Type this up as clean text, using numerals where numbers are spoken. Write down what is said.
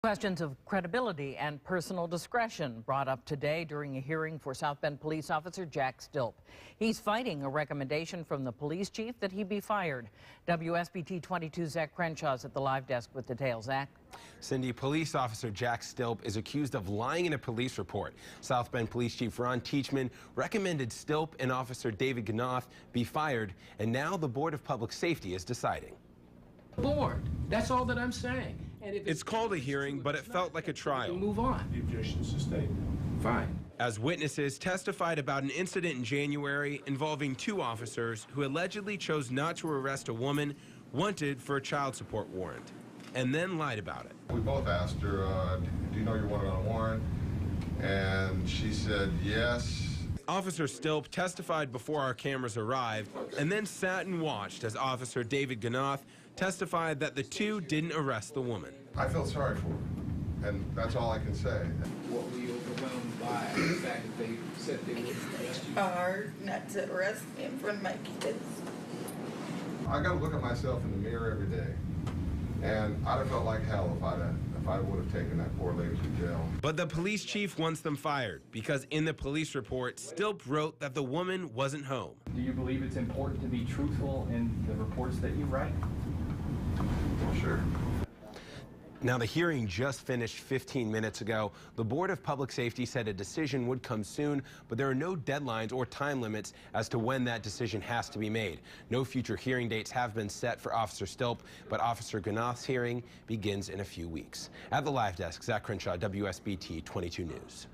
Questions of credibility and personal discretion brought up today during a hearing for South Bend police officer Jack Stilp. He's fighting a recommendation from the police chief that he be fired. WSBT-22's Zach Crenshaw's at the live desk with details. Zach? Cindy, police officer Jack Stilp is accused of lying in a police report. South Bend Police Chief Ron Teachman recommended Stilp and Officer David Ganoth be fired, and now the Board of Public Safety is deciding. Board. That's all that I'm saying. And if it's called a hearing, but it felt like a trial. Move on. The objection is sustained. Fine. As witnesses testified about an incident in January involving two officers who allegedly chose not to arrest a woman wanted for a child support warrant, and then lied about it. We both asked her, do you know you're wanted on a warrant? And she said yes. Officer Stilp testified before our cameras arrived and then sat and watched as Officer David Ganoth testified that the two didn't arrest the woman. I felt sorry for her, and that's all I can say. What were you overwhelmed by the fact that they said they wouldn't arrest you? Hard not to arrest me in front of my kids. I got to look at myself in the mirror every day, and I'd have felt like hell if I would have taken that poor lady to jail. But the police chief wants them fired because in the police report, Stilp wrote that the woman wasn't home. Do you believe it's important to be truthful in the reports that you write? Well, sure. Now, the hearing just finished 15 minutes ago. The Board of Public Safety said a decision would come soon, but there are no deadlines or time limits as to when that decision has to be made. No future hearing dates have been set for Officer Stilp, but Officer Ganoth's hearing begins in a few weeks. At the live desk, Zach Crenshaw, WSBT 22 News.